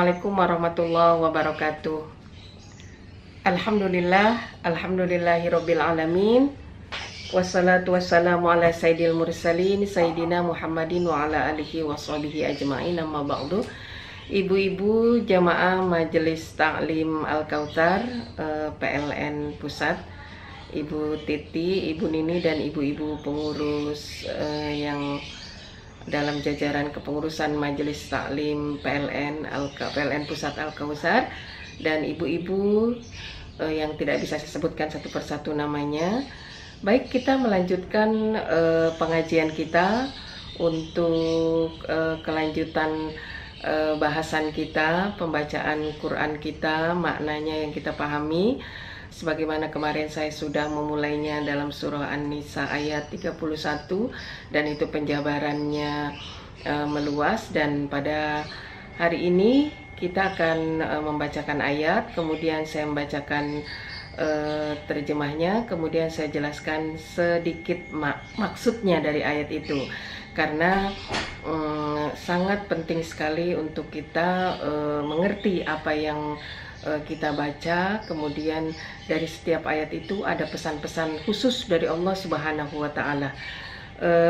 Assalamualaikum warahmatullahi wabarakatuh. Alhamdulillahirabbil alamin. Wassalatu wassalamu ala sayyidil mursalin sayyidina Muhammadin wa ala alihi washabihi ajmain, amma ba'du. Ibu-ibu jamaah Majelis Taklim Al-Kautsar PLN Pusat, Ibu Titi, Ibu Nini, dan ibu-ibu pengurus yang dalam jajaran kepengurusan Majelis Taklim PLN Pusat Al-Kautsar, dan ibu-ibu yang tidak bisa saya sebutkan satu persatu namanya. Baik, kita melanjutkan pengajian kita untuk kelanjutan bahasan kita, pembacaan Quran kita, maknanya yang kita pahami. Sebagaimana kemarin saya sudah memulainya dalam surah An-Nisa ayat 31, dan itu penjabarannya meluas, dan pada hari ini kita akan membacakan ayat, kemudian saya membacakan terjemahnya, kemudian saya jelaskan sedikit maksudnya dari ayat itu, karena sangat penting sekali untuk kita mengerti apa yang kita baca. Kemudian dari setiap ayat itu ada pesan-pesan khusus dari Allah Subhanahu wa Ta'ala.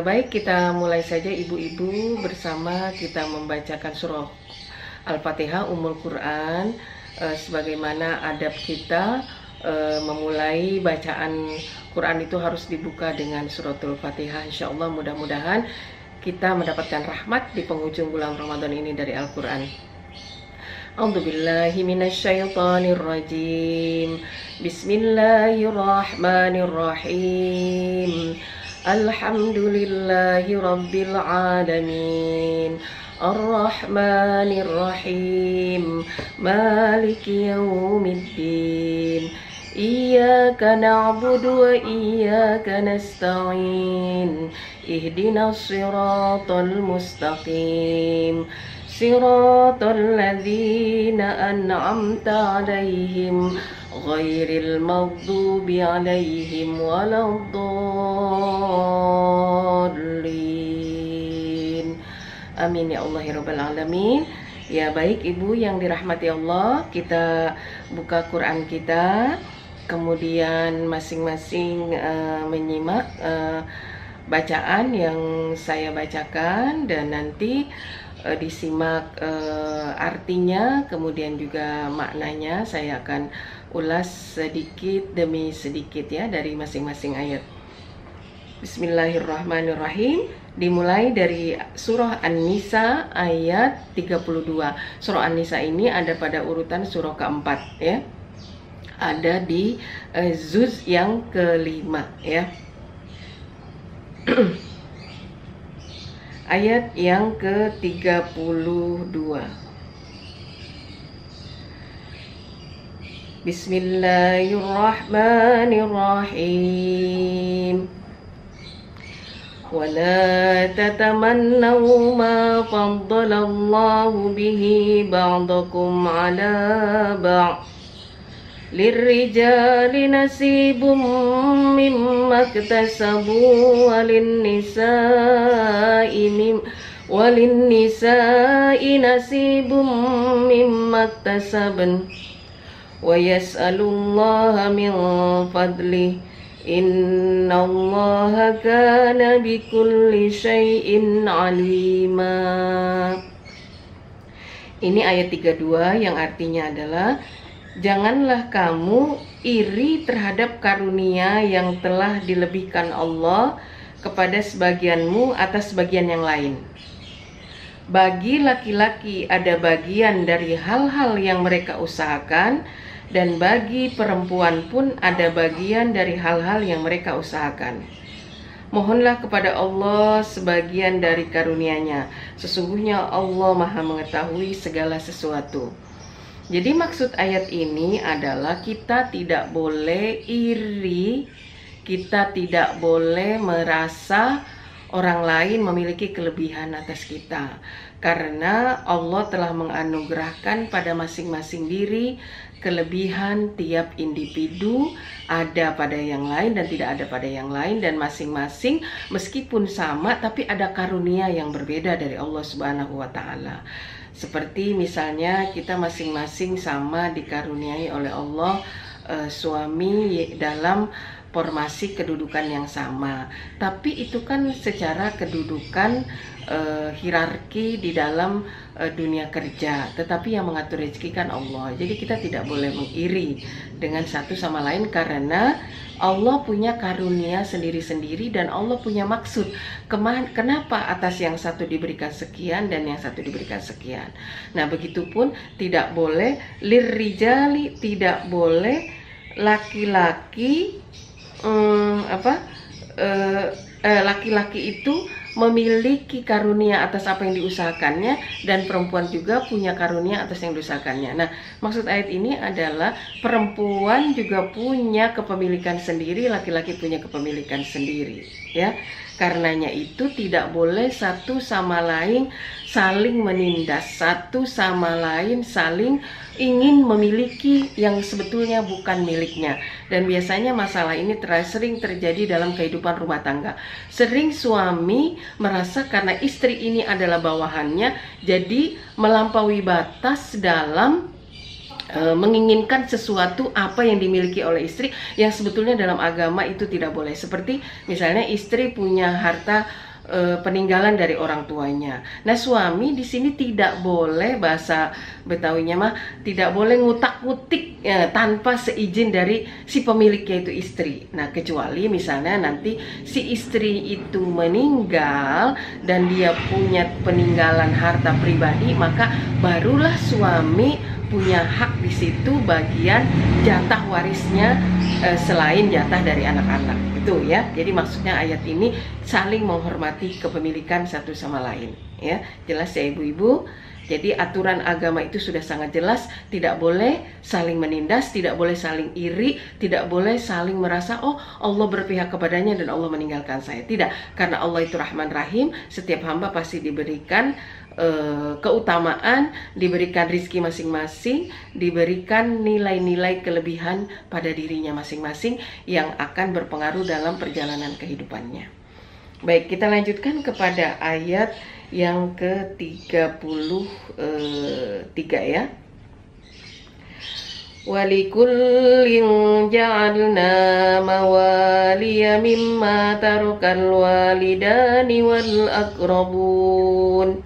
Baik, kita mulai saja ibu-ibu bersama kita membacakan surah Al-Fatihah, Ummul Quran. Sebagaimana adab kita memulai bacaan Quran itu harus dibuka dengan suratul Fatihah. Insya Allah mudah-mudahan kita mendapatkan rahmat di penghujung bulan Ramadan ini dari Al-Quran. A'udzubillahi minasyaitonirrajim. Bismillahirrahmanirrahim. Alhamdulillahi rabbil alamin. Ar-Rahmanir-Rahim. Maliki yaumiddin. Iyyaka na'budu wa iyyaka nasta'in. Ihdinas siratal mustaqim. Siratal ladzina an'amta 'alaihim ghairil maghdubi 'alaihim waladdallin. Amin ya Allah ya Rabbal alamin. Ya, baik ibu yang dirahmati Allah, kita buka Quran kita, kemudian masing-masing menyimak bacaan yang saya bacakan, dan nanti disimak artinya, kemudian juga maknanya saya akan ulas sedikit demi sedikit ya dari masing-masing ayat. Bismillahirrahmanirrahim. Dimulai dari surah An-Nisa ayat 32. Surah An-Nisa ini ada pada urutan surah keempat ya. Ada di juz yang kelima ya. Ayat yang ke-32. Bismillahirrahmanirrahim. ولا تتمنوا ما فضل الله به بعضكم على بعض للرجال نصيب مما اكتسبوا وللنساء نصيب مما اكتسبن ويسأل الله من فضله Innallaha kana bikulli syai'in alima. Ini ayat 32 yang artinya adalah, janganlah kamu iri terhadap karunia yang telah dilebihkan Allah kepada sebagianmu atas sebagian yang lain. Bagi laki-laki ada bagian dari hal-hal yang mereka usahakan, dan bagi perempuan pun ada bagian dari hal-hal yang mereka usahakan. Mohonlah kepada Allah sebagian dari karunia-Nya. Sesungguhnya Allah Maha mengetahui segala sesuatu. Jadi maksud ayat ini adalah kita tidak boleh iri, kita tidak boleh merasa orang lain memiliki kelebihan atas kita, karena Allah telah menganugerahkan pada masing-masing diri kelebihan. Tiap individu ada pada yang lain dan tidak ada pada yang lain, dan masing-masing meskipun sama tapi ada karunia yang berbeda dari Allah Subhanahu wa Ta'ala. Seperti misalnya kita masing-masing sama dikaruniai oleh Allah suami dalam formasi kedudukan yang sama, tapi itu kan secara kedudukan hierarki di dalam dunia kerja, tetapi yang mengatur rezeki kan Allah. Jadi kita tidak boleh mengiri dengan satu sama lain, karena Allah punya karunia sendiri-sendiri dan Allah punya maksud. Kenapa atas yang satu diberikan sekian dan yang satu diberikan sekian. Nah, begitupun tidak boleh lirrijali, tidak boleh laki-laki laki-laki itu memiliki karunia atas apa yang diusahakannya, dan perempuan juga punya karunia atas yang diusahakannya. Nah, maksud ayat ini adalah perempuan juga punya kepemilikan sendiri, laki-laki punya kepemilikan sendiri, ya. Karenanya itu tidak boleh satu sama lain saling menindas, satu sama lain saling ingin memiliki yang sebetulnya bukan miliknya. Dan biasanya masalah ini sering terjadi dalam kehidupan rumah tangga. Sering suami merasa karena istri ini adalah bawahannya, jadi melampaui batas dalam menginginkan sesuatu apa yang dimiliki oleh istri, yang sebetulnya dalam agama itu tidak boleh. Seperti misalnya istri punya harta peninggalan dari orang tuanya. Nah, suami di sini tidak boleh, bahasa Betawinya mah, tidak boleh ngutak-ngutik tanpa seizin dari si pemilik, yaitu istri. Nah, kecuali misalnya nanti si istri itu meninggal dan dia punya peninggalan harta pribadi, maka barulah suami punya hak di situ bagian jatah warisnya selain jatah dari anak-anak. Itu ya. Jadi maksudnya ayat ini saling menghormati kepemilikan satu sama lain, ya. Jelas ya ibu-ibu? Jadi aturan agama itu sudah sangat jelas, tidak boleh saling menindas, tidak boleh saling iri, tidak boleh saling merasa oh Allah berpihak kepadanya dan Allah meninggalkan saya. Tidak, karena Allah itu Rahman Rahim, setiap hamba pasti diberikan keutamaan, diberikan rizki masing-masing, diberikan nilai-nilai kelebihan pada dirinya masing-masing yang akan berpengaruh dalam perjalanan kehidupannya. Baik, kita lanjutkan kepada ayat yang ke-33 ya. Walikullin ja'alna mawaliya mimma tarakal walidani wal aqrabun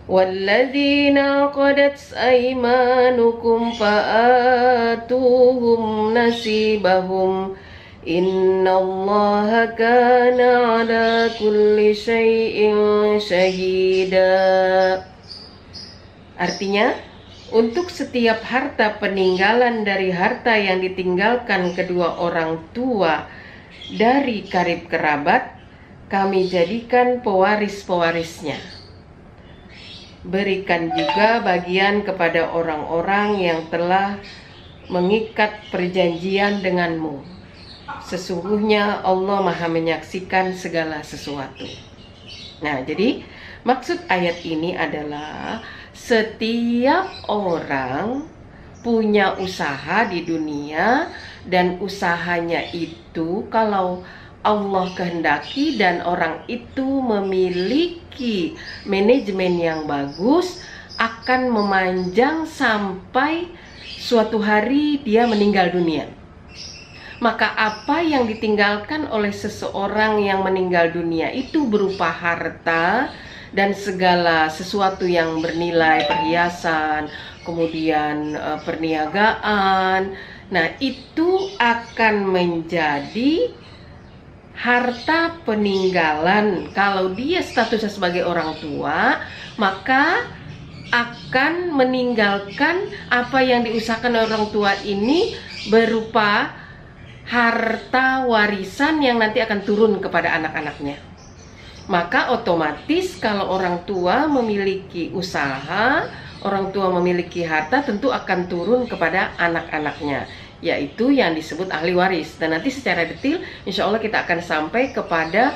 walladzina qadat aymanukum fa'atuhum nasibahum innallaha kana ala kulli syai'in syahida. Artinya, untuk setiap harta peninggalan dari harta yang ditinggalkan kedua orang tua dari karib kerabat, kami jadikan pewaris-pewarisnya. Berikan juga bagian kepada orang-orang yang telah mengikat perjanjian denganmu. Sesungguhnya Allah Maha menyaksikan segala sesuatu. Nah, jadi maksud ayat ini adalah setiap orang punya usaha di dunia, dan usahanya itu kalau Allah kehendaki dan orang itu memiliki manajemen yang bagus, akan memanjang sampai suatu hari dia meninggal dunia. Maka apa yang ditinggalkan oleh seseorang yang meninggal dunia itu berupa harta dan segala sesuatu yang bernilai, perhiasan, kemudian perniagaan. Nah, itu akan menjadi harta peninggalan. Kalau dia statusnya sebagai orang tua, maka akan meninggalkan apa yang diusahakan orang tua ini berupa harta warisan yang nanti akan turun kepada anak-anaknya. Maka otomatis kalau orang tua memiliki usaha, orang tua memiliki harta, tentu akan turun kepada anak-anaknya, yaitu yang disebut ahli waris. Dan nanti secara detail insya Allah kita akan sampai kepada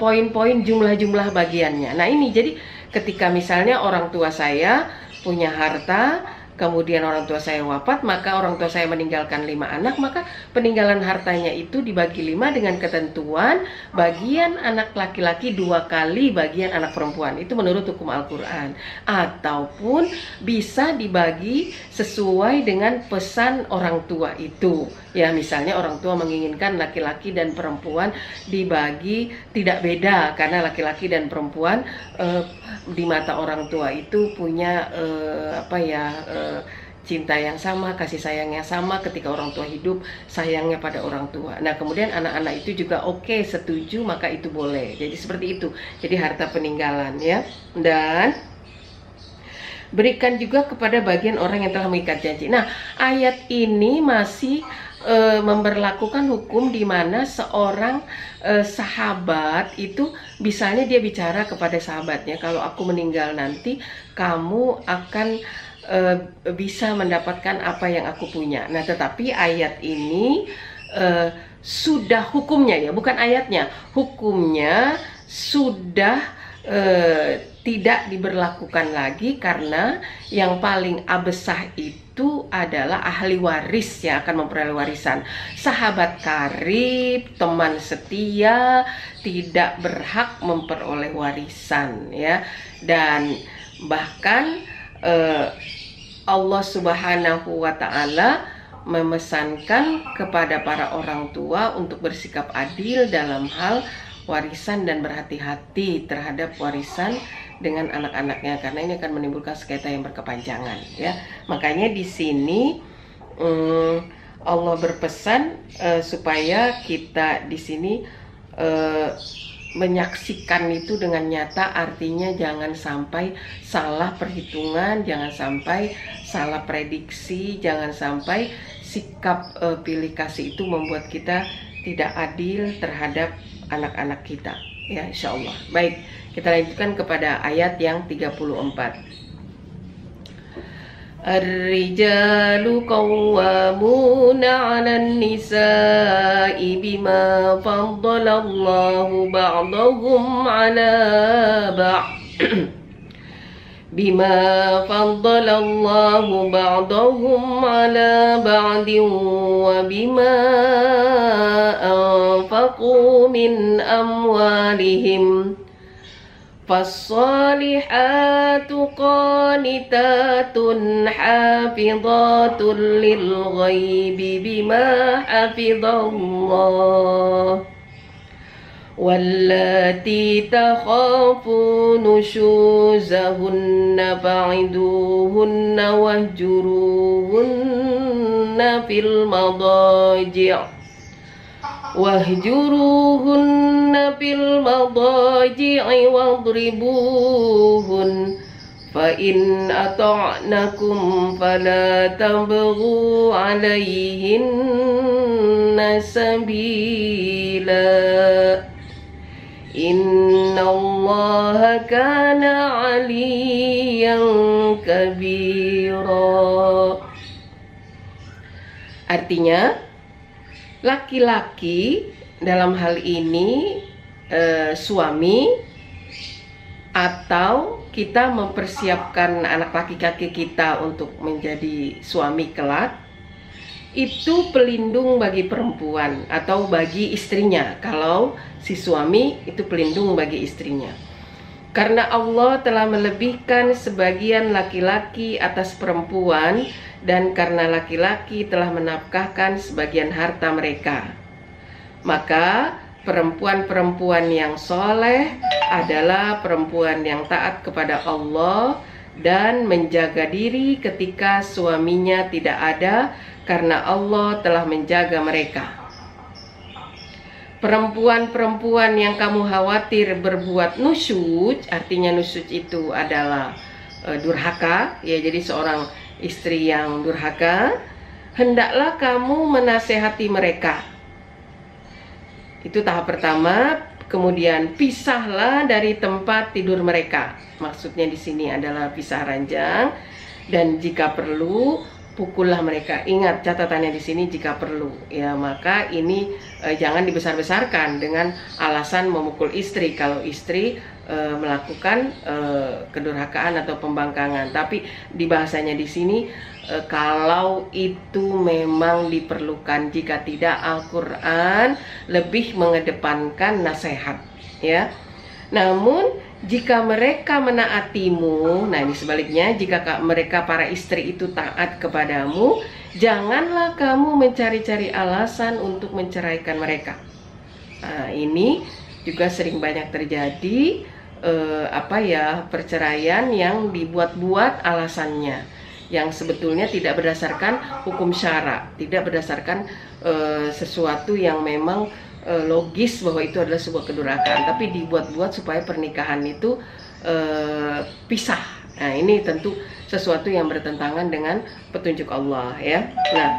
poin-poin jumlah-jumlah bagiannya. Nah, ini jadi ketika misalnya orang tua saya punya harta kemudian orang tua saya wafat, maka orang tua saya meninggalkan 5 anak, maka peninggalan hartanya itu dibagi 5 dengan ketentuan bagian anak laki-laki 2 kali bagian anak perempuan. Itu menurut hukum Al-Quran. Ataupun bisa dibagi sesuai dengan pesan orang tua itu. Ya, misalnya orang tua menginginkan laki-laki dan perempuan dibagi tidak beda, karena laki-laki dan perempuan di mata orang tua itu punya cinta yang sama, kasih sayang yang sama. Ketika orang tua hidup, sayangnya pada orang tua. Nah, kemudian anak-anak itu juga oke, setuju, maka itu boleh. Jadi seperti itu. Jadi harta peninggalan, ya. Dan berikan juga kepada bagian orang yang telah mengikat janji. Nah, ayat ini masih memberlakukan hukum di mana seorang sahabat itu, misalnya dia bicara kepada sahabatnya, kalau aku meninggal nanti kamu akan bisa mendapatkan apa yang aku punya. Nah, tetapi ayat ini sudah hukumnya, ya, bukan ayatnya, hukumnya sudah tidak diberlakukan lagi, karena yang paling abesah itu adalah ahli waris yang akan memperoleh warisan. Sahabat karib, teman setia tidak berhak memperoleh warisan, ya. Dan bahkan Allah Subhanahu wa Ta'ala memesankan kepada para orang tua untuk bersikap adil dalam hal warisan dan berhati-hati terhadap warisan dengan anak-anaknya, karena ini akan menimbulkan sengketa yang berkepanjangan, ya. Makanya di sini Allah berpesan supaya kita di sini menyaksikan itu dengan nyata, artinya jangan sampai salah perhitungan, jangan sampai salah prediksi, jangan sampai sikap pilih kasih itu membuat kita tidak adil terhadap anak-anak kita, ya, insya Allah. Baik, kita lanjutkan kepada ayat yang 34. Ar-rijalu qawwamuna 'alan nisa'i bima faddalallahu ba'dahum 'ala ba'd bima faddalallahu ba'dahum 'ala ba'din wa bima anfaqu min amwalihim. فالصالحات قانتات حافظات للغيب بما حفظ الله واللاتي تخافون نشوزهن فعظوهن واهجروهن في المضاجع واضربوهن فإن أطعنكم فلا تبغوا عليهن سبيلا إن الله كان عليا كبيرا. Artinya, laki-laki dalam hal ini suami, atau kita mempersiapkan anak laki-laki kita untuk menjadi suami kelak, itu pelindung bagi perempuan atau bagi istrinya. Kalau si suami itu pelindung bagi istrinya, karena Allah telah melebihkan sebagian laki-laki atas perempuan, dan karena laki-laki telah menafkahkan sebagian harta mereka, maka perempuan-perempuan yang soleh adalah perempuan yang taat kepada Allah dan menjaga diri ketika suaminya tidak ada, karena Allah telah menjaga mereka. Perempuan-perempuan yang kamu khawatir berbuat nusyuj, artinya nusyuj itu adalah durhaka, ya, jadi seorang istri yang durhaka, hendaklah kamu menasehati mereka. Itu tahap pertama. Kemudian pisahlah dari tempat tidur mereka. Maksudnya di sini adalah pisah ranjang, dan jika perlu pukullah mereka. Ingat catatannya di sini jika perlu ya, maka ini jangan dibesar-besarkan dengan alasan memukul istri kalau istri melakukan kedurhakaan atau pembangkangan. Tapi di bahasanya di sini kalau itu memang diperlukan, jika tidak Al-Quran lebih mengedepankan nasihat ya. Namun jika mereka menaatimu, nah ini sebaliknya, jika mereka para istri itu taat kepadamu, janganlah kamu mencari-cari alasan untuk menceraikan mereka. Nah, ini juga sering banyak terjadi perceraian yang dibuat-buat alasannya, yang sebetulnya tidak berdasarkan hukum syara, tidak berdasarkan sesuatu yang memang logis bahwa itu adalah sebuah kedurhakaan, tapi dibuat-buat supaya pernikahan itu pisah. Nah, ini tentu sesuatu yang bertentangan dengan petunjuk Allah ya. Nah,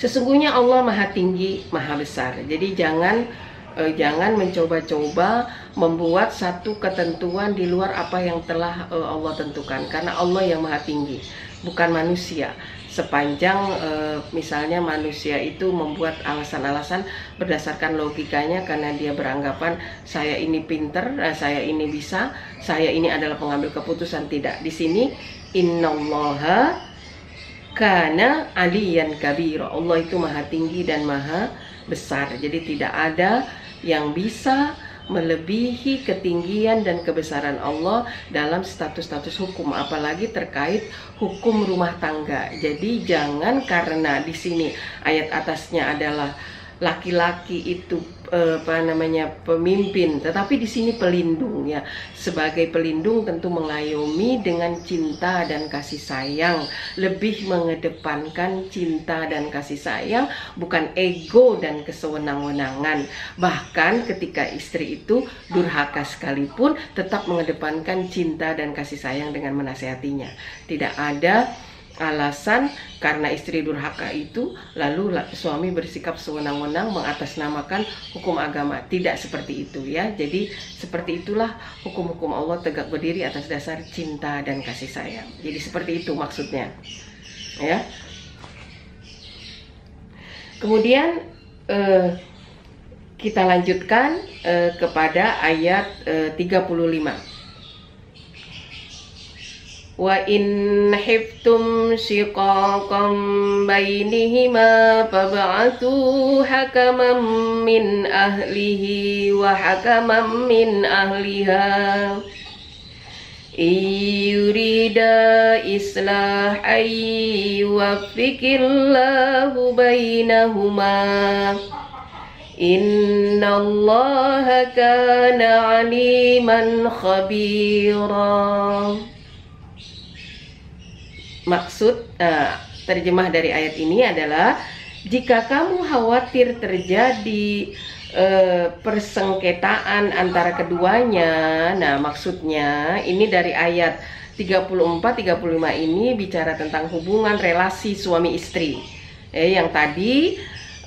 sesungguhnya Allah Maha Tinggi, Maha Besar. Jadi jangan mencoba-coba membuat satu ketentuan di luar apa yang telah Allah tentukan, karena Allah yang Maha Tinggi, bukan manusia. Sepanjang misalnya manusia itu membuat alasan-alasan berdasarkan logikanya, karena dia beranggapan saya ini pinter, saya ini bisa, saya ini adalah pengambil keputusan. Tidak, di sini innallaha kana aliyan kabira. Allah itu Maha Tinggi dan Maha Besar. Jadi tidak ada yang bisa melebihi ketinggian dan kebesaran Allah dalam status-status hukum, apalagi terkait hukum rumah tangga. Jadi jangan karena di sini ayat atasnya adalah laki-laki itu pemimpin, tetapi di sini pelindung ya. Sebagai pelindung tentu mengayomi dengan cinta dan kasih sayang, lebih mengedepankan cinta dan kasih sayang, bukan ego dan kesewenang-wenangan. Bahkan ketika istri itu durhaka sekalipun tetap mengedepankan cinta dan kasih sayang dengan menasihatinya. Tidak ada alasan karena istri durhaka itu lalu suami bersikap sewenang-wenang mengatasnamakan hukum agama. Tidak seperti itu ya. Jadi seperti itulah hukum-hukum Allah tegak berdiri atas dasar cinta dan kasih sayang. Jadi seperti itu maksudnya ya. Kemudian kita lanjutkan kepada ayat 35. Wa in hiftum shiqaqan bainihima fab'athu hakaman min ahlihi wa hakaman min ahliha yurida islahan yuwaffiqillahu bainahuma innallaha kana aliman khabira. Maksud terjemah dari ayat ini adalah, jika kamu khawatir terjadi persengketaan antara keduanya. Nah, maksudnya ini dari ayat 34-35 ini bicara tentang hubungan relasi suami istri. Yang tadi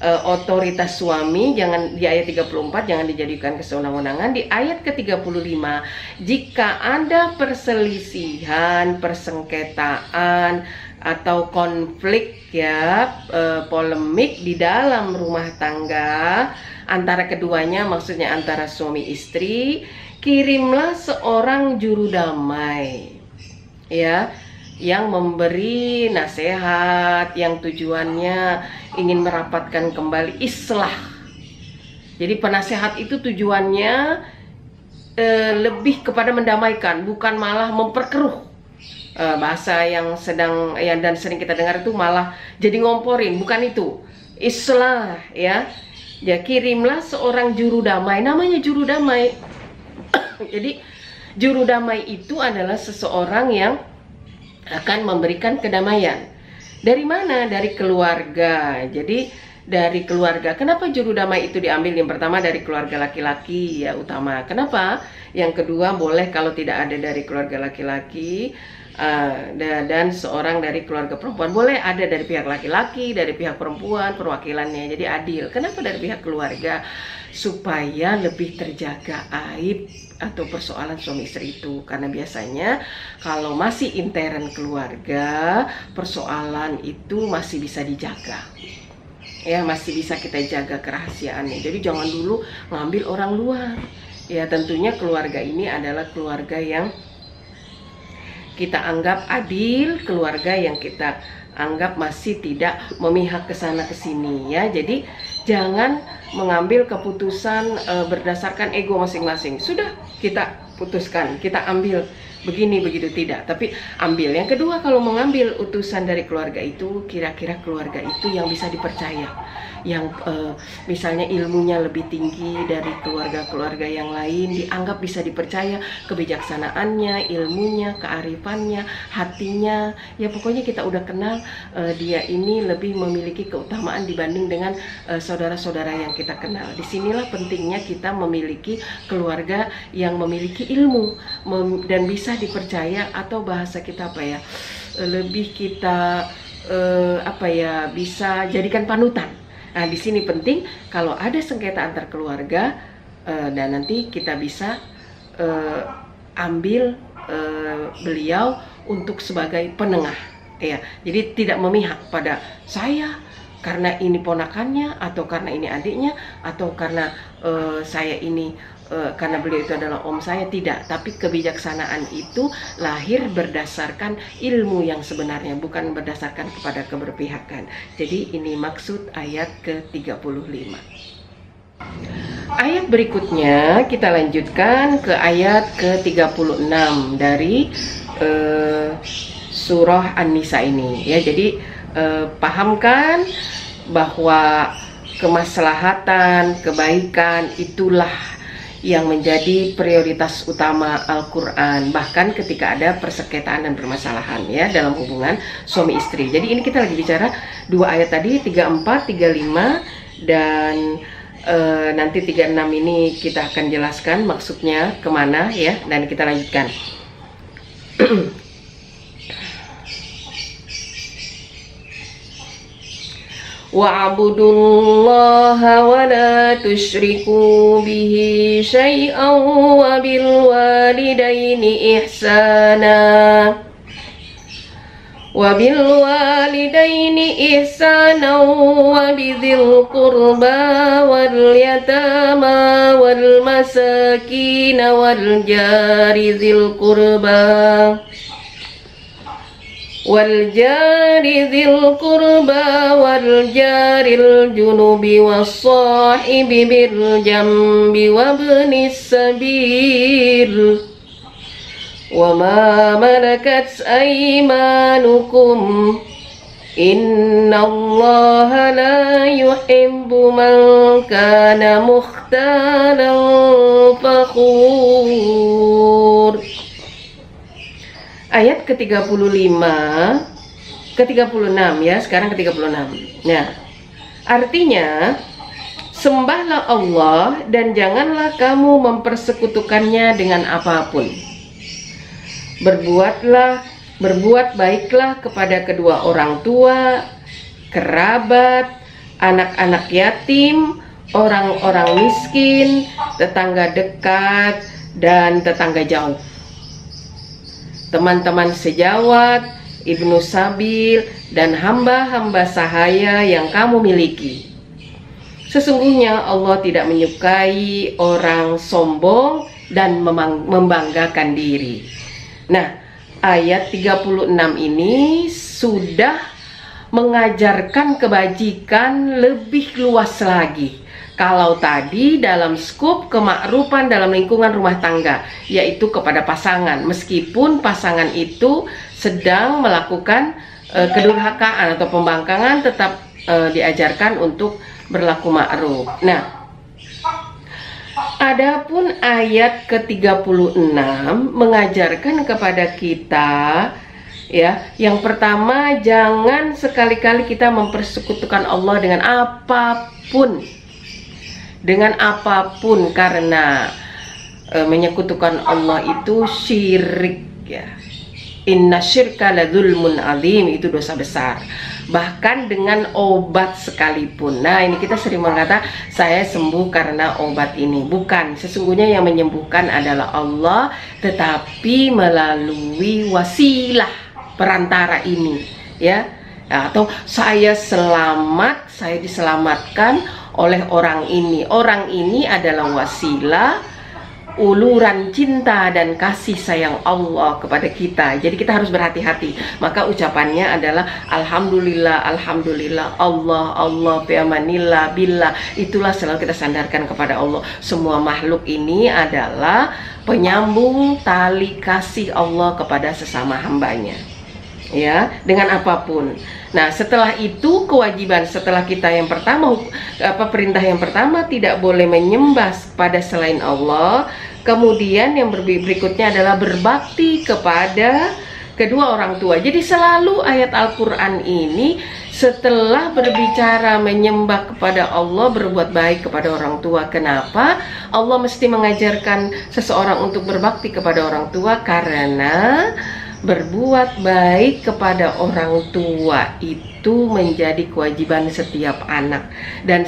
otoritas suami jangan di ayat 34 jangan dijadikan kesewenang-wenangan. Di ayat ke-35, jika ada perselisihan, persengketaan atau konflik ya, polemik di dalam rumah tangga antara keduanya, maksudnya antara suami istri, kirimlah seorang juru damai ya, yang memberi nasihat, yang tujuannya ingin merapatkan kembali islah. Jadi penasehat itu tujuannya lebih kepada mendamaikan, bukan malah memperkeruh. Bahasa yang dan sering kita dengar itu malah jadi ngomporin, bukan itu. Islah ya. Ya, kirimlah seorang juru damai, namanya juru damai. Jadi juru damai itu adalah seseorang yang akan memberikan kedamaian. Dari mana? Dari keluarga. Jadi dari keluarga. Kenapa juru damai itu diambil? Yang pertama dari keluarga laki-laki ya utama. Kenapa? Yang kedua boleh kalau tidak ada dari keluarga laki-laki dan seorang dari keluarga perempuan. Boleh ada dari pihak laki-laki, dari pihak perempuan, perwakilannya. Jadi adil. Kenapa dari pihak keluarga? Supaya lebih terjaga aib atau persoalan suami istri itu. Karena biasanya kalau masih intern keluarga, persoalan itu masih bisa dijaga. Ya, masih bisa kita jaga kerahasiaannya. Jadi jangan dulu ngambil orang luar. Ya, tentunya keluarga ini adalah keluarga yang kita anggap adil, keluarga yang kita anggap masih tidak memihak ke sana ke sini, ya. Jadi jangan mengambil keputusan berdasarkan ego masing-masing. Sudah kita putuskan, kita ambil begini begitu, tidak. Tapi ambil. Yang kedua, kalau mengambil utusan dari keluarga itu, kira-kira keluarga itu yang bisa dipercaya, yang misalnya ilmunya lebih tinggi dari keluarga-keluarga yang lain, dianggap bisa dipercaya, kebijaksanaannya, ilmunya, kearifannya, hatinya, ya pokoknya kita udah kenal dia ini lebih memiliki keutamaan dibanding dengan saudara-saudara yang kita kenal. Disinilah pentingnya kita memiliki keluarga yang memiliki ilmu dan bisa dipercaya, atau bahasa kita apa ya, lebih kita bisa jadikan panutan. Nah, di sini penting kalau ada sengketa antar keluarga, dan nanti kita bisa ambil beliau untuk sebagai penengah, ya. Jadi tidak memihak pada saya karena ini ponakannya, atau karena ini adiknya, atau karena saya ini karena beliau itu adalah om saya, tidak. Tapi kebijaksanaan itu lahir berdasarkan ilmu yang sebenarnya, bukan berdasarkan kepada keberpihakan. Jadi ini maksud ayat ke-35. Ayat berikutnya kita lanjutkan ke ayat ke-36 dari surah An-Nisa ini, ya. Jadi pahamkan bahwa kemaslahatan, kebaikan itulah yang menjadi prioritas utama Al-Quran, bahkan ketika ada persengketaan dan permasalahan, ya, dalam hubungan suami istri. Jadi ini kita lagi bicara dua ayat tadi, 34, 35, dan nanti 36 ini kita akan jelaskan maksudnya kemana, ya, dan kita lanjutkan. Wa'budullaha wa la tusyriku bihi syai'an wa bil walidaini ihsana wa bidhil qurba wal yatama wal masakin wal jari dhil qurba والجار ذي القربى والجار الجنب والصاحب بالجنب وابن السبيل وما ملكت أيمانكم إن الله لا يحب من كان مختالا فخور. Ayat ke-35, ke-36, ya, sekarang ke-36. Nah, artinya sembahlah Allah dan janganlah kamu mempersekutukannya dengan apapun. Berbuat baiklah kepada kedua orang tua, kerabat, anak-anak yatim, orang-orang miskin, tetangga dekat, dan tetangga jauh, teman-teman sejawat, ibnu sabil, dan hamba-hamba sahaya yang kamu miliki. Sesungguhnya Allah tidak menyukai orang sombong dan membanggakan diri. Nah, ayat 36 ini sudah mengajarkan kebajikan lebih luas lagi. Kalau tadi dalam skup kemakrufan dalam lingkungan rumah tangga, yaitu kepada pasangan, meskipun pasangan itu sedang melakukan kedurhakaan atau pembangkangan, tetap diajarkan untuk berlaku ma'ruf. Nah, adapun ayat ke-36 mengajarkan kepada kita, ya, yang pertama, jangan sekali-kali kita mempersekutukan Allah dengan apapun. Dengan apapun, karena menyekutukan Allah itu syirik, ya. Inna syirka ladzulmun adzim, itu dosa besar. Bahkan dengan obat sekalipun. Nah, ini kita sering mengatakan saya sembuh karena obat ini. Bukan, sesungguhnya yang menyembuhkan adalah Allah, tetapi melalui wasilah perantara ini, ya. Atau saya selamat, saya diselamatkan oleh orang ini. Orang ini adalah wasilah uluran cinta dan kasih sayang Allah kepada kita. Jadi kita harus berhati-hati. Maka ucapannya adalah alhamdulillah, alhamdulillah, Allah, Allah, biamanillah, billah. Itulah selalu kita sandarkan kepada Allah. Semua makhluk ini adalah penyambung tali kasih Allah kepada sesama hambanya, ya, dengan apapun. Nah, setelah itu kewajiban setelah kita yang pertama, perintah yang pertama tidak boleh menyembah pada selain Allah. Kemudian yang berikutnya adalah berbakti kepada kedua orang tua. Jadi selalu ayat Al-Quran ini setelah berbicara menyembah kepada Allah, berbuat baik kepada orang tua. Kenapa Allah mesti mengajarkan seseorang untuk berbakti kepada orang tua? Karena berbuat baik kepada orang tua itu menjadi kewajiban setiap anak, dan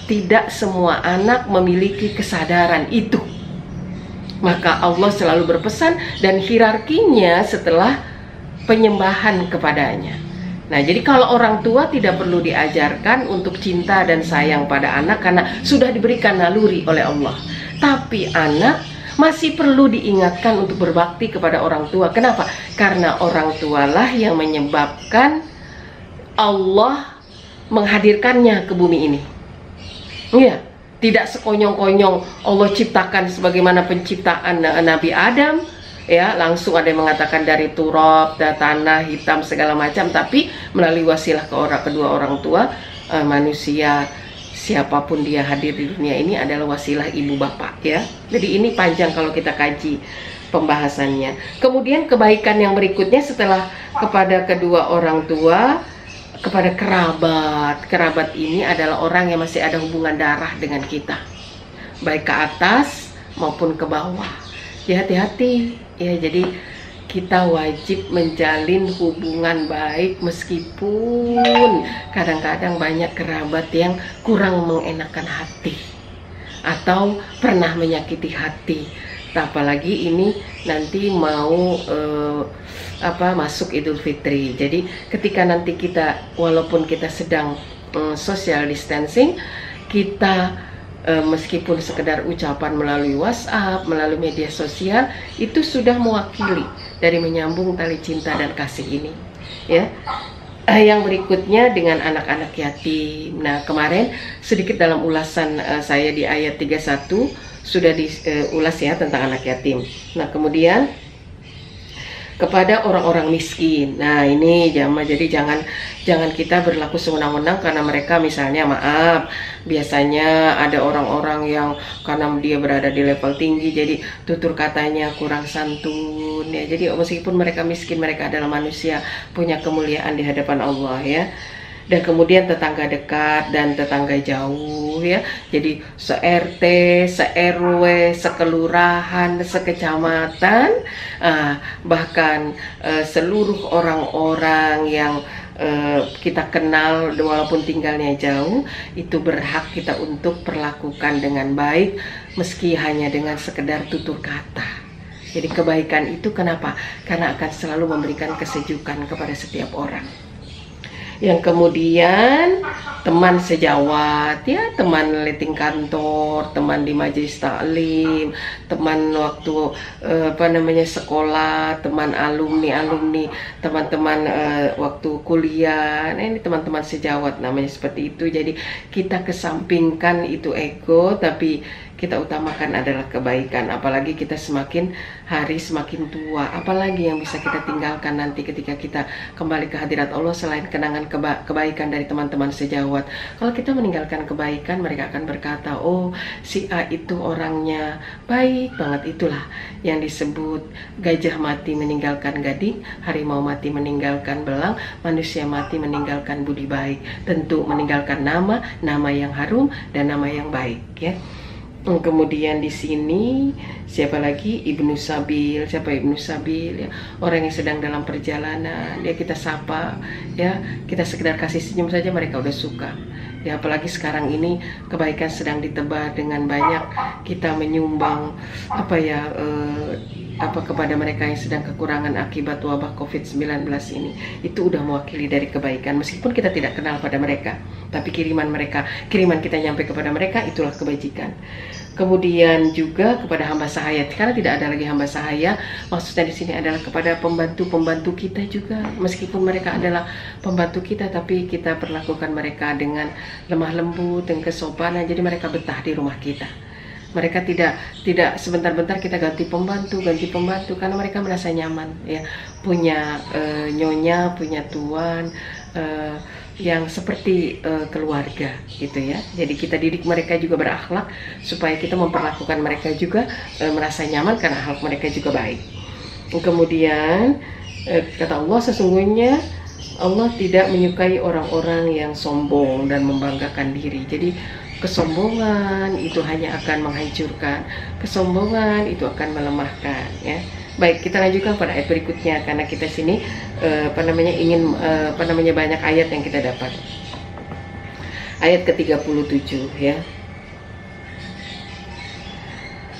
tidak semua anak memiliki kesadaran itu. Maka Allah selalu berpesan dan hierarkinya setelah penyembahan kepadanya. Nah, jadi kalau orang tua tidak perlu diajarkan untuk cinta dan sayang pada anak karena sudah diberikan naluri oleh Allah. Tapi anak masih perlu diingatkan untuk berbakti kepada orang tua. Kenapa? Karena orang tualah yang menyebabkan Allah menghadirkannya ke bumi ini. Iya, tidak sekonyong-konyong Allah ciptakan sebagaimana penciptaan Nabi Adam, ya, langsung ada yang mengatakan dari turab, tanah hitam segala macam, tapi melalui wasilah kedua orang tua manusia, siapapun dia hadir di dunia ini adalah wasilah ibu bapak, ya. Jadi ini panjang kalau kita kaji pembahasannya. Kemudian kebaikan yang berikutnya setelah kepada kedua orang tua, kepada kerabat. Kerabat ini adalah orang yang masih ada hubungan darah dengan kita, baik ke atas maupun ke bawah. Ya, hati-hati ya. Jadi kita wajib menjalin hubungan baik meskipun kadang-kadang banyak kerabat yang kurang mengenakan hati atau pernah menyakiti hati. Apalagi ini nanti mau masuk Idul Fitri. Jadi ketika nanti kita, walaupun kita sedang social distancing, kita meskipun sekedar ucapan melalui WhatsApp, melalui media sosial, itu sudah mewakili dari menyambung tali cinta dan kasih ini, ya. Yang berikutnya dengan anak-anak yatim. Nah, kemarin sedikit dalam ulasan saya di ayat 31 sudah diulas ya tentang anak yatim. Nah, kemudian kepada orang-orang miskin. Nah, ini jadi jangan kita berlaku sewenang-wenang karena mereka, misalnya, maaf, biasanya ada orang-orang yang karena dia berada di level tinggi jadi tutur katanya kurang santun, ya. Jadi meskipun mereka miskin, mereka adalah manusia, punya kemuliaan di hadapan Allah, ya. Dan kemudian tetangga dekat dan tetangga jauh, ya. Jadi se-RT, se-RW, sekelurahan, sekecamatan, bahkan seluruh orang-orang yang kita kenal walaupun tinggalnya jauh, itu berhak kita untuk perlakukan dengan baik meski hanya dengan sekedar tutur kata. Jadi kebaikan itu kenapa? Karena akan selalu memberikan kesejukan kepada setiap orang. Yang kemudian teman sejawat, ya, teman leting kantor, teman di majelis taklim, teman waktu sekolah, teman alumni, teman-teman waktu kuliah. Nah, ini teman-teman sejawat namanya, seperti itu. Jadi kita kesampingkan itu ego, tapi kita utamakan adalah kebaikan. Apalagi kita semakin hari semakin tua, apalagi yang bisa kita tinggalkan nanti ketika kita kembali ke hadirat Allah selain kenangan kebaikan dari teman-teman sejawat. Kalau kita meninggalkan kebaikan, mereka akan berkata, oh, si A itu orangnya baik banget. Itulah yang disebut gajah mati meninggalkan gading, harimau mati meninggalkan belang, manusia mati meninggalkan budi baik. Tentu meninggalkan nama yang harum dan nama yang baik, ya. Kemudian di sini siapa lagi? Ibnu Sabil. Siapa Ibnu Sabil? Ya, orang yang sedang dalam perjalanan. Ya kita sapa, ya kita sekedar kasih senyum saja mereka udah suka. Ya apalagi sekarang ini kebaikan sedang ditebar dengan banyak kita menyumbang kepada mereka yang sedang kekurangan akibat wabah COVID-19 ini. Itu udah mewakili dari kebaikan. Meskipun kita tidak kenal pada mereka, tapi kiriman kita nyampe kepada mereka, itulah kebajikan. Kemudian juga kepada hamba sahaya, karena tidak ada lagi hamba sahaya, maksudnya di sini adalah kepada pembantu-pembantu kita juga. Meskipun mereka adalah pembantu kita, tapi kita perlakukan mereka dengan lemah lembut dan kesopanan, jadi mereka betah di rumah kita. Mereka tidak sebentar-bentar kita ganti pembantu karena mereka merasa nyaman, ya, punya nyonya, punya tuan yang seperti keluarga gitu ya. Jadi kita didik mereka juga berakhlak supaya kita memperlakukan mereka juga merasa nyaman karena akhlak mereka juga baik. Kemudian kata Allah, sesungguhnya Allah tidak menyukai orang-orang yang sombong dan membanggakan diri. Jadi kesombongan itu hanya akan menghancurkan, kesombongan itu akan melemahkan, ya. Baik, kita lanjutkan pada ayat berikutnya karena kita sini ingin banyak ayat yang kita dapat. Ayat ke-37 ya.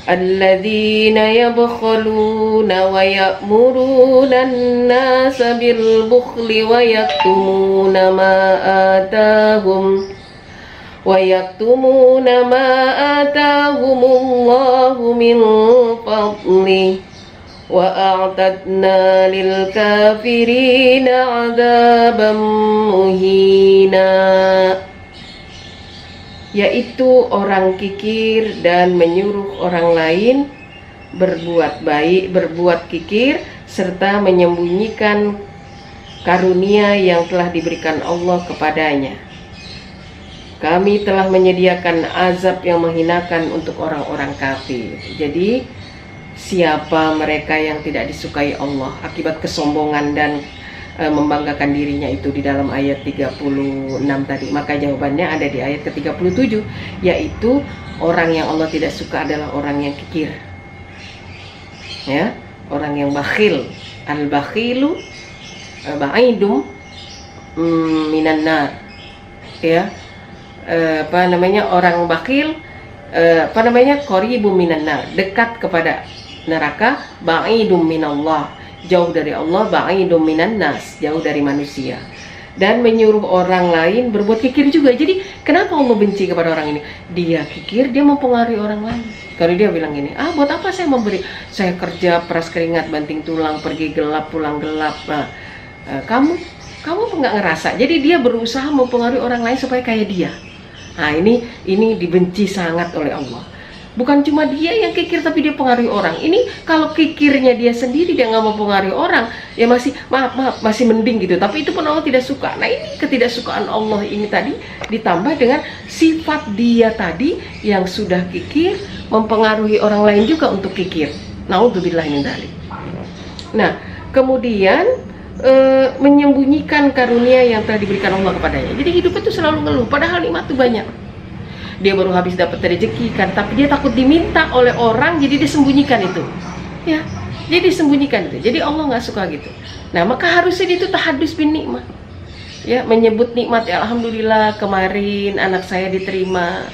Alladzina yabkhaluna wa ya'muruna an-nasa bil bukhli wa yaktumuna ma atahumullahu min fadli wa a'tadna lil kafirina 'adzaban muhina. Yaitu orang kikir dan menyuruh orang lain berbuat baik, berbuat kikir serta menyembunyikan karunia yang telah diberikan Allah kepadanya. Kami telah menyediakan azab yang menghinakan untuk orang-orang kafir. Jadi siapa mereka yang tidak disukai Allah akibat kesombongan dan membanggakan dirinya itu di dalam ayat 36 tadi, maka jawabannya ada di ayat ke-37, yaitu orang yang Allah tidak suka adalah orang yang kikir, ya, orang yang bakhil. Al-bakhilu ba'idum minan nar, ya, orang bakhil qaribu minan nar, dekat kepada neraka, ba'idum minallah, jauh dari Allah, ba'idum minan nas, jauh dari manusia. Dan menyuruh orang lain berbuat kikir juga. Jadi kenapa Allah benci kepada orang ini? Dia kikir, dia mempengaruhi orang lain. Kalau dia bilang gini, buat apa saya memberi, saya kerja peras keringat banting tulang, pergi gelap pulang gelap. Nah, kamu nggak ngerasa. Jadi dia berusaha mempengaruhi orang lain supaya kayak dia. Nah, ini dibenci sangat oleh Allah. Bukan cuma dia yang kikir, tapi dia pengaruhi orang. Ini kalau kikirnya dia sendiri, dia nggak mau pengaruhi orang, ya masih masih mending gitu. Tapi itu pun Allah tidak suka. Nah, ini ketidaksukaan Allah ini tadi ditambah dengan sifat dia tadi yang sudah kikir, mempengaruhi orang lain juga untuk kikir. Naudzubillah min dzalik. Nah, kemudian menyembunyikan karunia yang telah diberikan Allah kepadanya. Jadi hidup itu selalu ngeluh, padahal nikmat itu banyak. Dia baru habis dapat rezeki kan, tapi dia takut diminta oleh orang, jadi disembunyikan itu, ya. Jadi disembunyikan itu. Jadi Allah nggak suka gitu. Nah, maka harusnya itu tahadus bin nikmat, ya, menyebut nikmat. Ya, alhamdulillah kemarin anak saya diterima,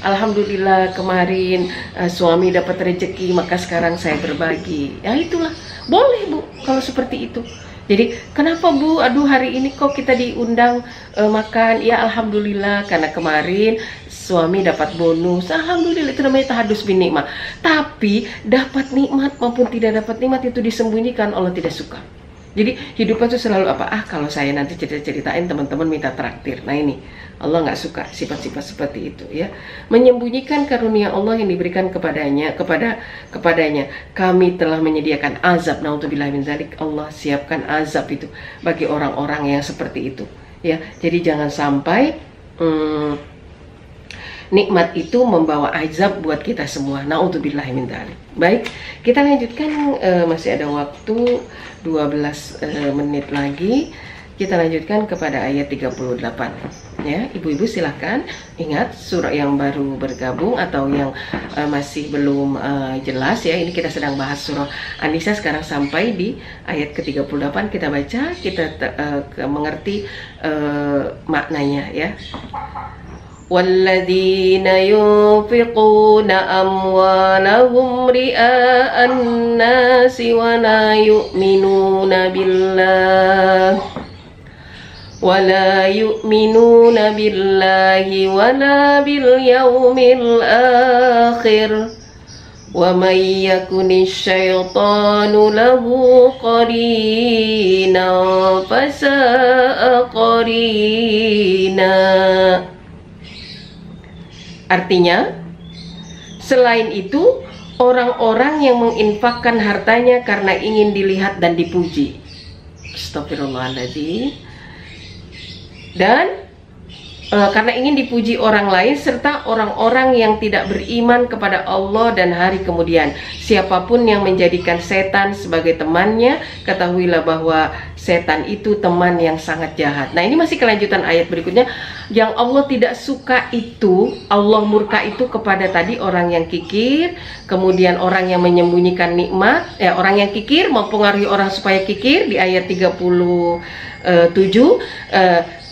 alhamdulillah kemarin suami dapat rezeki, maka sekarang saya berbagi. Ya itulah, boleh Bu kalau seperti itu. Jadi kenapa Bu, aduh hari ini kok kita diundang makan? Ya alhamdulillah karena kemarin suami dapat bonus, alhamdulillah, itu namanya tahadus bin nikmat. Tapi dapat nikmat maupun tidak dapat nikmat itu disembunyikan, Allah tidak suka. Jadi hidupnya itu selalu apa? Kalau saya nanti ceritain teman-teman minta traktir. Nah ini Allah nggak suka sifat-sifat seperti itu, ya. Menyembunyikan karunia Allah yang diberikan kepadanya. Kami telah menyediakan azab. Naudzubillah min dzalik. Allah siapkan azab itu bagi orang-orang yang seperti itu, ya. Jadi jangan sampai nikmat itu membawa azab buat kita semua. Naudzubillah min dzalik. Baik, kita lanjutkan, masih ada waktu 12 menit lagi. Kita lanjutkan kepada ayat 38 ya. Ibu-ibu silahkan ingat surah yang baru bergabung atau yang masih belum jelas ya. Ini kita sedang bahas surah An-Nisa, sekarang sampai di ayat ke-38. Kita baca, kita mengerti maknanya ya. وَالَّذِينَ يُنْفِقُونَ أَمْوَالَهُمْ رِئَاءَ النَّاسِ وَلَا يُؤْمِنُونَ بِاللَّهِ وَلَا بِالْيَوْمِ الْآخِرِ وَمَنْ يَكُنِ الشَّيْطَانُ لَهُ قَرِينًا فَسَاءَ قَرِينًا. Artinya, selain itu, orang-orang yang menginfakkan hartanya karena ingin dilihat dan dipuji. Astagfirullahaladzim. Dan karena ingin dipuji orang lain, serta orang-orang yang tidak beriman kepada Allah dan hari kemudian. Siapapun yang menjadikan setan sebagai temannya, ketahuilah bahwa setan itu teman yang sangat jahat. Nah, ini masih kelanjutan ayat berikutnya. Yang Allah tidak suka itu, Allah murka itu kepada tadi orang yang kikir, kemudian orang yang menyembunyikan nikmat, orang yang kikir mempengaruhi orang supaya kikir di ayat 37,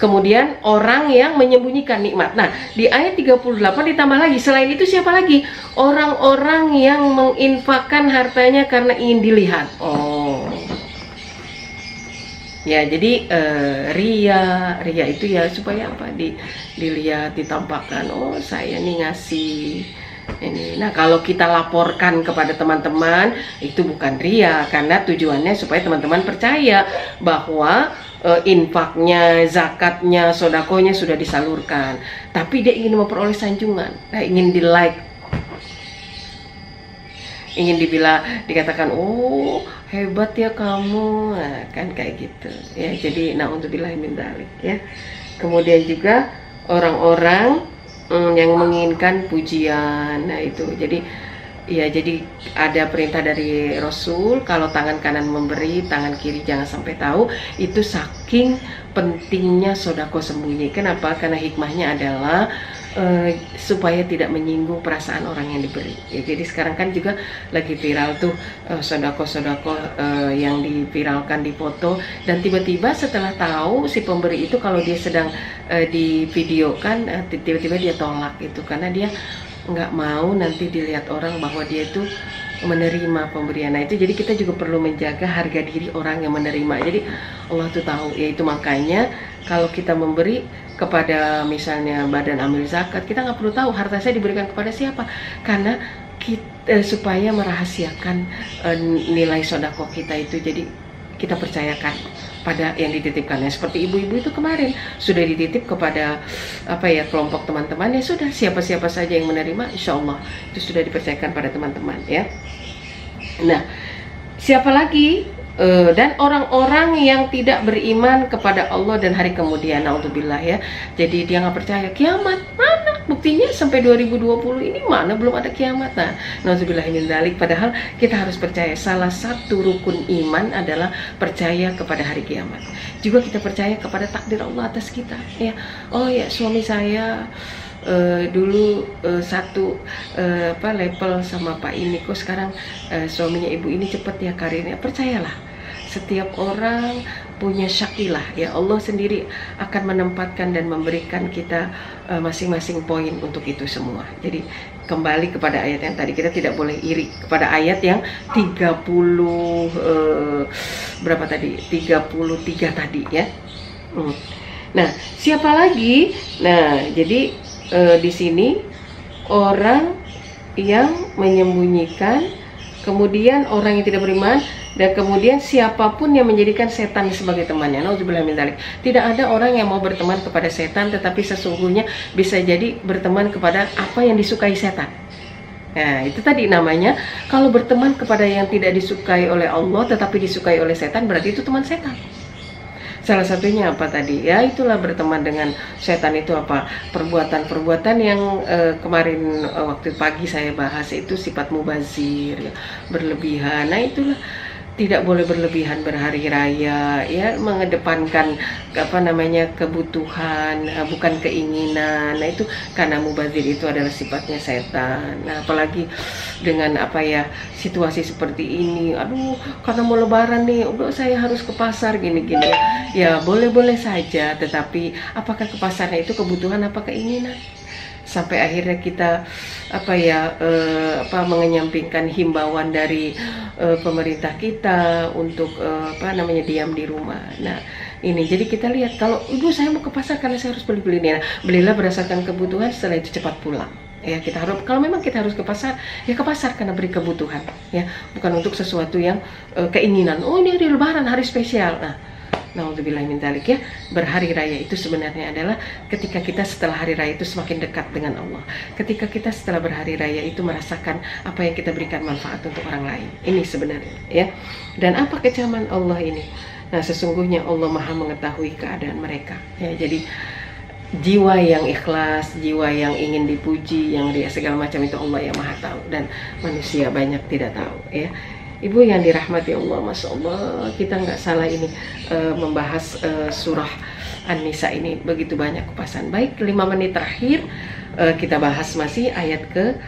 kemudian orang yang menyembunyikan nikmat. Nah, di ayat 38 ditambah lagi, selain itu siapa lagi? Orang-orang yang menginfakkan hartanya karena ingin dilihat. Ya, jadi ria itu ya supaya apa? Dilihat, ditampakkan. Oh, saya nih ngasih ini. Nah, kalau kita laporkan kepada teman-teman, itu bukan ria, karena tujuannya supaya teman-teman percaya bahwa infaknya, zakatnya, sodakonya sudah disalurkan. Tapi dia ingin memperoleh sanjungan, ingin di like, ingin dikatakan, oh hebat ya kamu, nah, kan kayak gitu ya. Jadi na'udzubillahi min dzalik ya. Kemudian juga orang-orang yang menginginkan pujian. Nah, itu jadi ada perintah dari Rasul, kalau tangan kanan memberi, tangan kiri jangan sampai tahu. Itu saking pentingnya sodako sembunyi. Kenapa? Karena hikmahnya adalah supaya tidak menyinggung perasaan orang yang diberi ya. Jadi sekarang kan juga lagi viral tuh sodako-sodako yang diviralkan di foto, dan tiba-tiba setelah tahu si pemberi itu kalau dia sedang divideokan, tiba-tiba dia tolak itu karena dia nggak mau nanti dilihat orang bahwa dia itu menerima pemberian. Nah, itu jadi kita juga perlu menjaga harga diri orang yang menerima. Jadi Allah tuh tahu, yaitu makanya kalau kita memberi kepada misalnya badan amil zakat, kita nggak perlu tahu harta saya diberikan kepada siapa, karena kita supaya merahasiakan nilai sodako kita itu. Jadi kita percayakan pada yang dititipkannya. Seperti ibu-ibu itu kemarin sudah dititip kepada kelompok teman-teman, ya sudah, siapa-siapa saja yang menerima, insya Allah itu sudah dipercayakan pada teman-teman ya. Nah, siapa lagi? Dan orang-orang yang tidak beriman kepada Allah dan hari kemudian, naudzubillah ya. Jadi dia nggak percaya kiamat. Mana buktinya sampai 2020 ini mana belum ada kiamat. Nah, naudzubillah min dzalik. Padahal kita harus percaya, salah satu rukun iman adalah percaya kepada hari kiamat. Juga kita percaya kepada takdir Allah atas kita ya. Oh ya, suami saya dulu satu level sama Pak ini, kok sekarang suaminya ibu ini cepet ya karirnya. Percayalah, setiap orang punya syakilah ya. Allah sendiri akan menempatkan dan memberikan kita masing-masing poin untuk itu semua. Jadi kembali kepada ayat yang tadi, kita tidak boleh iri kepada ayat yang 33 tadi ya. Nah, siapa lagi? Nah, jadi di sini orang yang menyembunyikan, kemudian orang yang tidak beriman, dan kemudian siapapun yang menjadikan setan sebagai temannya. Nauzubillah min dzalik. Tidak ada orang yang mau berteman kepada setan, tetapi sesungguhnya bisa jadi berteman kepada apa yang disukai setan. Nah, itu tadi namanya, kalau berteman kepada yang tidak disukai oleh Allah tetapi disukai oleh setan, berarti itu teman setan. Salah satunya apa tadi? Ya, itulah berteman dengan setan itu apa? Perbuatan-perbuatan yang kemarin waktu pagi saya bahas, itu sifat mubazir, ya, berlebihan. Nah, itulah tidak boleh berlebihan berhari raya, ya, mengedepankan kebutuhan, bukan keinginan. Nah itu karena mubazir itu adalah sifatnya setan. Nah apalagi dengan situasi seperti ini, aduh karena mau lebaran nih, udah saya harus ke pasar gini-gini. Ya boleh-boleh saja, tetapi apakah ke pasarnya itu kebutuhan apa keinginan? Sampai akhirnya kita mengenyampingkan himbauan dari pemerintah kita untuk diam di rumah. Nah ini jadi kita lihat, kalau ibu saya mau ke pasar karena saya harus beli ini, belilah berdasarkan kebutuhan, setelah itu cepat pulang. Ya kita harus, kalau memang kita harus ke pasar, ya ke pasar karena beri kebutuhan, ya bukan untuk sesuatu yang keinginan. Oh ini hari lebaran, hari spesial. Naudzubillah min dzalik, ya. Berhari raya itu sebenarnya adalah ketika kita setelah hari raya itu semakin dekat dengan Allah. Ketika kita setelah berhari raya itu merasakan apa yang kita berikan manfaat untuk orang lain. Ini sebenarnya, ya. Dan apa kecaman Allah ini? Nah, sesungguhnya Allah Maha mengetahui keadaan mereka. Ya, jadi jiwa yang ikhlas, jiwa yang ingin dipuji, yang segala macam itu Allah yang Maha tahu, dan manusia banyak tidak tahu, ya. Ibu yang dirahmati Allah, Masya Allah, kita nggak salah ini membahas surah An-Nisa ini begitu banyak kupasan. Baik, 5 menit terakhir kita bahas masih ayat ke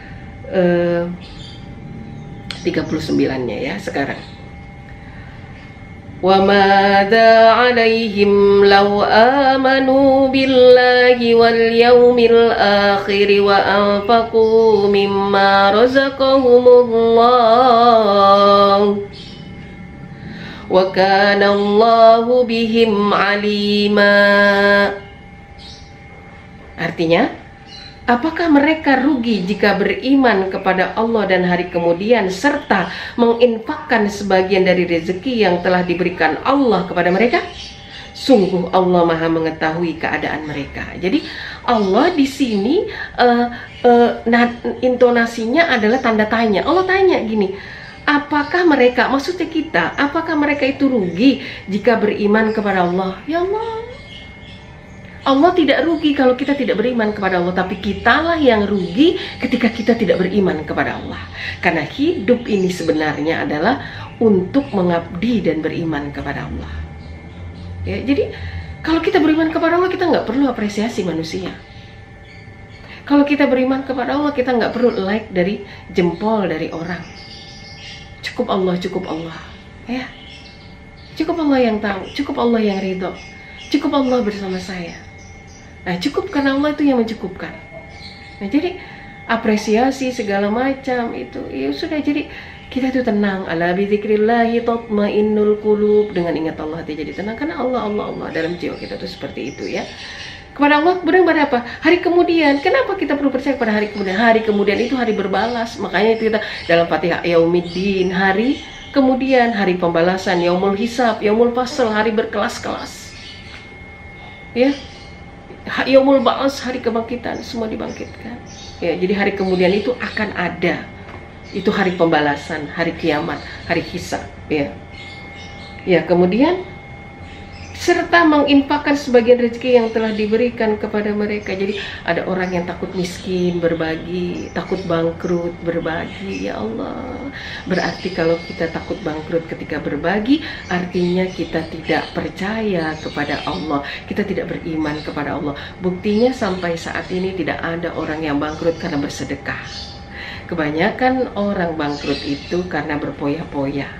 39-nya, ya, sekarang. وَمَاذَا عَلَيْهِمْ لَوْ آمَنُوا بِاللَّهِ وَالْيَوْمِ الْآخِرِ وَأَنفَقُوا مِمَّا رَزَقَهُمُ اللَّهُ وَكَانَ اللَّهُ بِهِمْ عَلِيمًا. Artinya, apakah mereka rugi jika beriman kepada Allah dan hari kemudian serta menginfakkan sebagian dari rezeki yang telah diberikan Allah kepada mereka? Sungguh Allah Maha mengetahui keadaan mereka. Jadi Allah di sini intonasinya adalah tanda tanya. Allah tanya gini, apakah mereka, maksudnya kita, apakah mereka itu rugi jika beriman kepada Allah? Ya Allah, Allah tidak rugi kalau kita tidak beriman kepada Allah, tapi kitalah yang rugi ketika kita tidak beriman kepada Allah. Karena hidup ini sebenarnya adalah untuk mengabdi dan beriman kepada Allah. Ya, jadi kalau kita beriman kepada Allah, kita nggak perlu apresiasi manusia. Kalau kita beriman kepada Allah, kita nggak perlu like dari jempol dari orang. Cukup Allah, ya. Cukup Allah yang tahu, cukup Allah yang ridho, cukup Allah bersama saya. Nah, cukup karena Allah itu yang mencukupkan. Nah, jadi apresiasi segala macam itu, ya sudah, jadi kita itu tenang. Ala bi dzikrillahi tatmainnul qulub. Dengan ingat Allah hati jadi tenang, karena Allah dalam jiwa kita itu seperti itu, ya. Kepada Allah beribadah apa? Hari kemudian. Kenapa kita perlu percaya pada hari kemudian? Hari kemudian itu hari berbalas. Makanya itu kita dalam Fatihah, Yaumiddin, hari kemudian, hari pembalasan, Yaumul Hisab, Yaumul Fasl, hari berkelas-kelas. Ya. Yaumul Ba'as, hari kebangkitan, semua dibangkitkan. Ya, jadi hari kemudian itu akan ada. Itu hari pembalasan, hari kiamat, hari hisab, ya. Ya, kemudian serta menginfakkan sebagian rezeki yang telah diberikan kepada mereka. Jadi ada orang yang takut miskin, berbagi, takut bangkrut, berbagi. Ya Allah, berarti kalau kita takut bangkrut ketika berbagi, artinya kita tidak percaya kepada Allah, kita tidak beriman kepada Allah. Buktinya sampai saat ini tidak ada orang yang bangkrut karena bersedekah. Kebanyakan orang bangkrut itu karena berpoya-poya.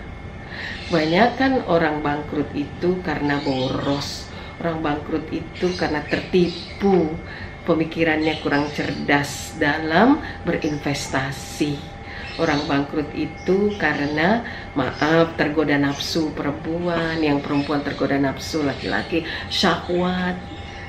Kebanyakan orang bangkrut itu karena boros. Orang bangkrut itu karena tertipu, pemikirannya kurang cerdas dalam berinvestasi. Orang bangkrut itu karena, tergoda nafsu perempuan, yang perempuan tergoda nafsu laki-laki, syahwat.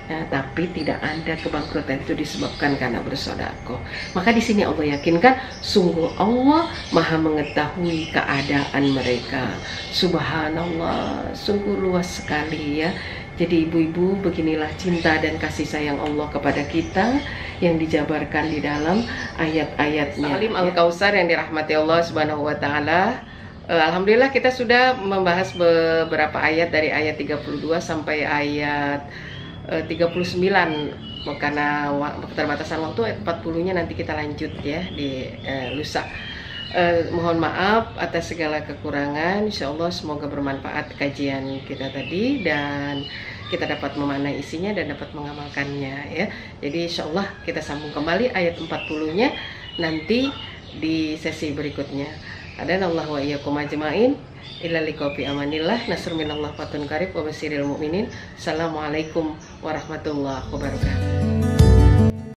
Nah, tapi tidak ada kebangkrutan itu disebabkan karena bersedekah. Maka di sini Allah yakinkan, sungguh Allah Maha mengetahui keadaan mereka. Subhanallah, sungguh luas sekali, ya. Jadi ibu-ibu, beginilah cinta dan kasih sayang Allah kepada kita yang dijabarkan di dalam ayat-ayatnya. Salim Al-Kautsar yang dirahmati Allah Subhanahu wa taala. Alhamdulillah kita sudah membahas beberapa ayat dari ayat 32 sampai ayat 39, karena keterbatasan waktu. Ayat 40-nya nanti kita lanjut, ya, di lusa. Mohon maaf atas segala kekurangan. Insya Allah semoga bermanfaat kajian kita tadi dan kita dapat memaknai isinya dan dapat mengamalkannya ya. Jadi insya Allah kita sambung kembali ayat 40-nya nanti di sesi berikutnya. Adanallahu wa iyyakum ajmain. Illa liqafi amanillah. Nasrun minallah fatun qarib wa basyiril mu'minin. Assalamualaikum warahmatullahi wabarakatuh.